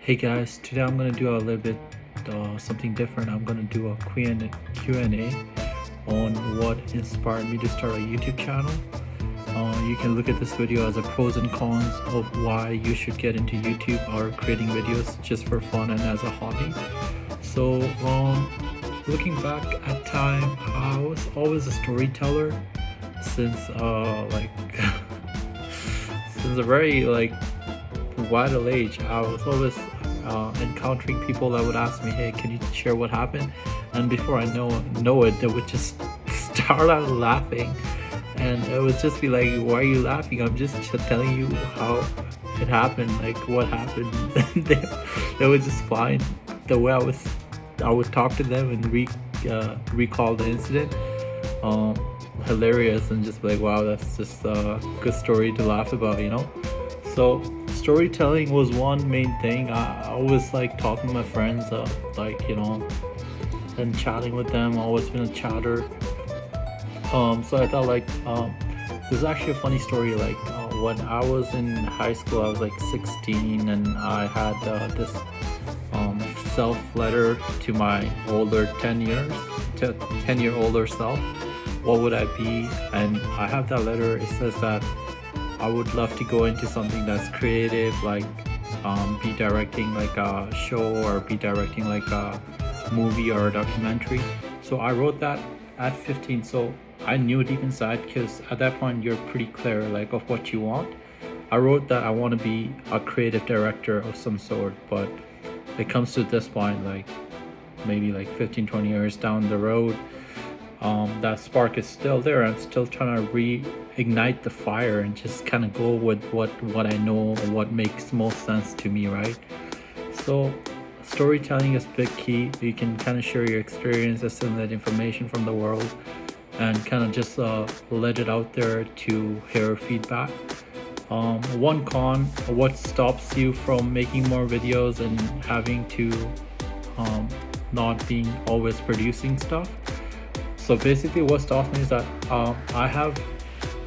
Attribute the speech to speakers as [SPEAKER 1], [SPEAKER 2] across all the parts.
[SPEAKER 1] Hey guys, today I'm gonna do a little bit something different. I'm gonna do a Q&A on what inspired me to start a YouTube channel. You can look at this video as a pros and cons of why you should get into YouTube or creating videos just for fun and as a hobby. So, looking back at time, I was always a storyteller since since a very vital age. I was always encountering people that would ask me, "Hey, can you share what happened?" And before I know it, they would just start out laughing, and it would just be like, "Why are you laughing? I'm just telling you how it happened, like what happened." They would just find the way I would talk to them and recall the incident um, hilarious, and just be like, "Wow, that's just a good story to laugh about," you know. So storytelling was one main thing. I always like talking to my friends, and chatting with them. Always been a chatter. So I thought there's actually a funny story. When I was in high school, I was like 16, and I had this self letter to my older 10-year older self. What would I be? And I have that letter. It says that I would love to go into something that's creative, be directing like a show, or be directing like a movie or a documentary. So I wrote that at 15. So I knew deep inside, because at that point you're pretty clear like of what you want. I wrote that I want to be a creative director of some sort, but it comes to this point, like maybe like 15-20 years down the road, that spark is still there. I'm still trying to reignite the fire and just kind of go with what I know and what makes most sense to me, right? So storytelling is big key. You can kind of share your experience, assimilate information from the world, and kind of just let it out there to hear feedback. One con, what stops you from making more videos and having to not being always producing stuff. So basically what stops me is that I have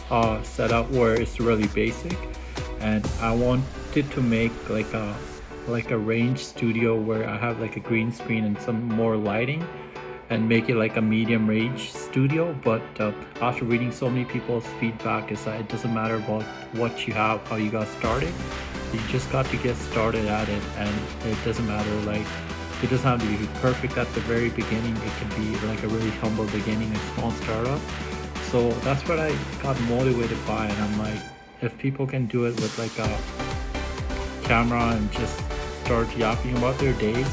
[SPEAKER 1] a setup where it's really basic, and I wanted to make like a range studio where I have like a green screen and some more lighting, and make it like a medium range studio. But after reading so many people's feedback, is that it doesn't matter about what you have, how you got started. You just got to get started at it, and it doesn't matter, like it doesn't have to be perfect at the very beginning. It can be like a really humble beginning, a small startup. So that's what I got motivated by, and I'm like, if people can do it with like a camera and just start yapping about their days,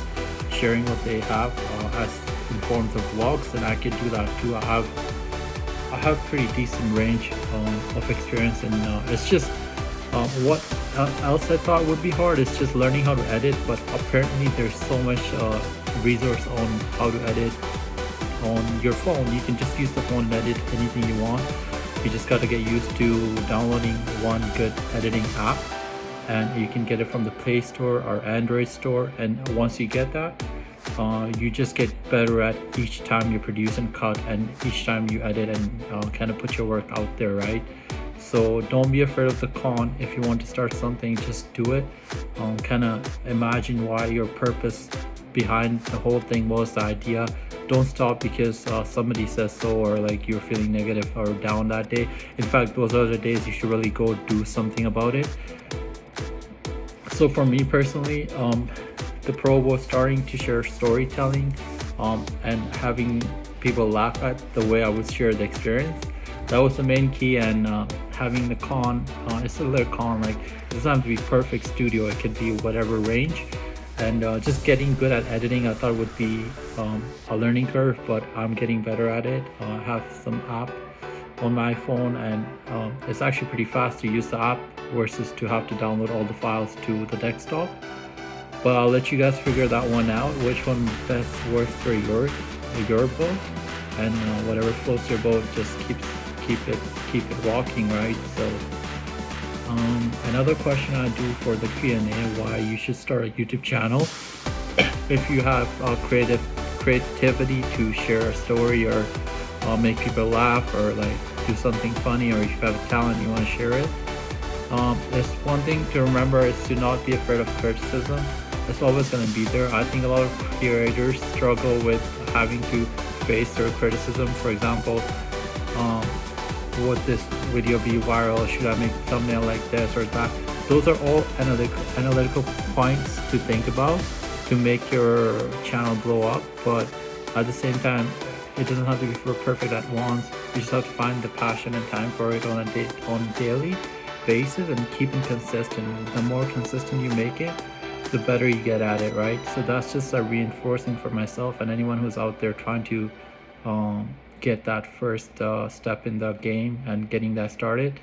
[SPEAKER 1] sharing what they have as in forms of vlogs, then I could do that too. I have pretty decent range of experience, and it's just what else I thought would be hard is just learning how to edit. But apparently there's so much resource on how to edit on your phone. You can just use the phone and edit anything you want. You just got to get used to downloading one good editing app, and you can get it from the Play Store or Android store. And once you get that, you just get better at each time you produce and cut, and each time you edit, and kind of put your work out there, right? So don't be afraid of the con. If you want to start something, just do it. Kind of imagine why your purpose behind the whole thing was the idea. Don't stop because somebody says so, or like you're feeling negative or down that day. In fact, those other days you should really go do something about it. So for me personally, the pro was starting to share storytelling, and having people laugh at the way I would share the experience. That was the main key. And having the con, it's a little con, like it doesn't have to be perfect studio, it could be whatever range. And just getting good at editing, I thought would be a learning curve, but I'm getting better at it. I have some app on my phone, and it's actually pretty fast to use the app versus to have to download all the files to the desktop. But I'll let you guys figure that one out, which one best works for your boat, and whatever floats your boat, just keep it walking, right? So another question I do for the Q&A, why you should start a YouTube channel. If you have creativity to share a story, or make people laugh, or like do something funny, or if you have a talent you want to share it. There's one thing to remember, is to not be afraid of criticism. It's always going to be there. I think a lot of creators struggle with having to face their criticism. For example, um, would this video be viral? Should I make a thumbnail like this or that? Those are all analytical points to think about to make your channel blow up. But at the same time, it doesn't have to be perfect at once. You just have to find the passion and time for it on a daily basis and keeping consistent. The more consistent you make it, the better you get at it, right? So that's just a reinforcing for myself and anyone who's out there trying to get that first step in the game and getting that started.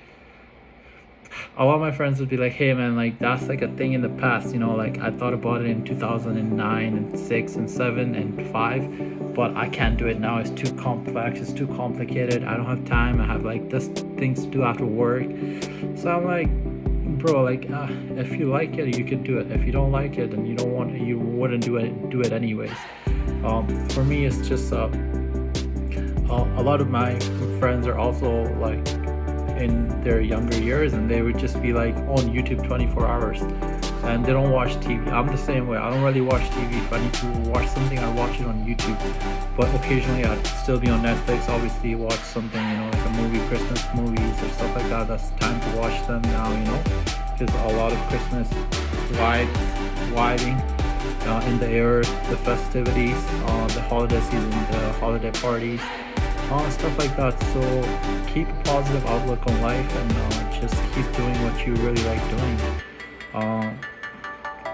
[SPEAKER 1] A lot of my friends would be like, hey man, like that's like a thing in the past, you know, like I thought about it in 2009 and 6 and 7 and 5, but I can't do it now. It's too complex, it's too complicated, I don't have time, I have like this things to do after work. So I'm like, bro, like if you like it, you can do it. If you don't like it and you wouldn't do it anyways. For me, it's just a lot of my friends are also like in their younger years, and they would just be like on YouTube 24 hours and they don't watch TV. I'm the same way. I don't really watch TV. If I need to watch something, I watch it on YouTube, but occasionally I'd still be on Netflix, obviously watch something, you know, like a movie, Christmas movies or stuff like that. That's time to watch them now, you know, because a lot of Christmas vibing in the air, the festivities, the holiday season, the holiday parties, stuff like that. So keep a positive outlook on life and just keep doing what you really like doing.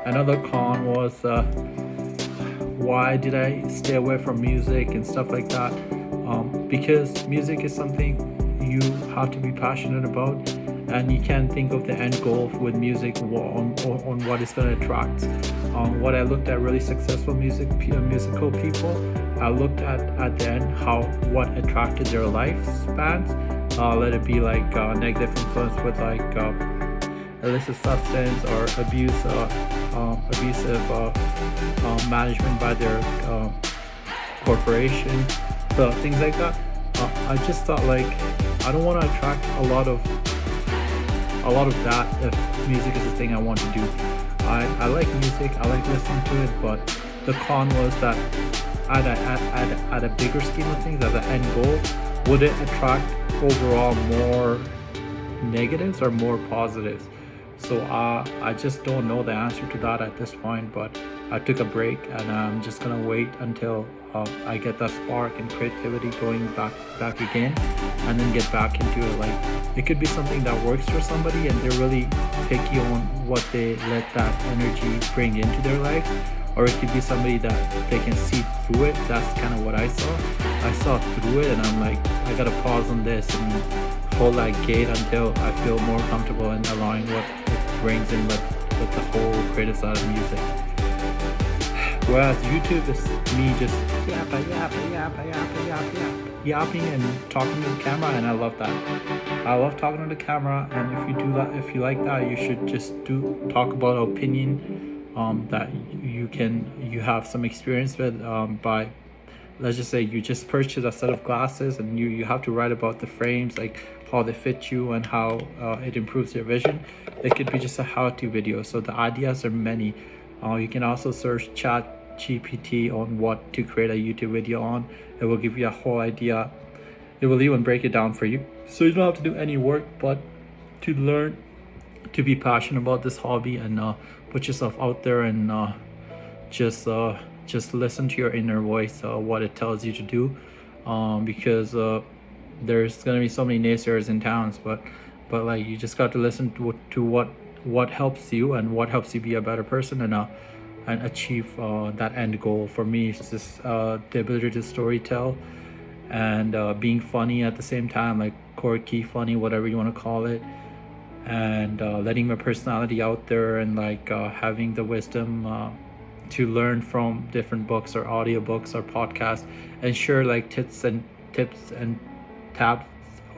[SPEAKER 1] Another con was why did I stay away from music and stuff like that? Because music is something you have to be passionate about, and you can't think of the end goal with music on what it's going to attract. What I looked at really successful musical people, I looked at the end what attracted their lifespans. Let it be like negative influence with like illicit substance or abusive management by their corporation, so things like that. I just thought like I don't want to attract a lot of that if music is the thing I want to do. I like music, I like listening to it, but the con was that at a bigger scheme of things, as an end goal, would it attract overall more negatives or more positives? So I just don't know the answer to that at this point, but I took a break and I'm just gonna wait until I get that spark and creativity going back again, and then get back into it. Like it could be something that works for somebody and they're really picky on what they let that energy bring into their life, or it could be somebody that they can see through it. That's kind of what I saw through it, and I'm like, I gotta pause on this and hold that gate until I feel more comfortable in allowing what it brings in with the whole creative side of music. Whereas YouTube is me just yapping and talking to the camera, and I love that. I love talking to the camera, and if you do that, if you like that, you should just talk about an opinion that you have some experience with, by, let's just say you just purchased a set of glasses and you have to write about the frames, like how they fit you and how it improves your vision. It could be just a how-to video. So the ideas are many. You can also search Chat GPT on what to create a YouTube video on. It will give you a whole idea. It will even break it down for you, so you don't have to do any work but to learn to be passionate about this hobby and put yourself out there and just listen to your inner voice, what it tells you to do, because there's gonna be so many naysayers in towns, but like you just got to listen to what helps you and what helps you be a better person and achieve that end goal. For me, it's just the ability to storytell and being funny at the same time, like quirky, funny, whatever you want to call it, and letting my personality out there, and like having the wisdom to learn from different books or audiobooks or podcasts, and share like tips and tabs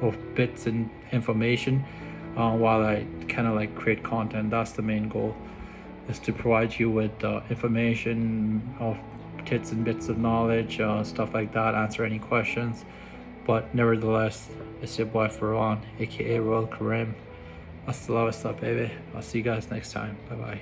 [SPEAKER 1] of bits and information while I kind of like create content. That's the main goal, is to provide you with information of tidbits and bits of knowledge, stuff like that, answer any questions. But nevertheless, it's your boy Farhan, aka Royal Kareem. Hasta la vista, baby. I'll see you guys next time. Bye bye.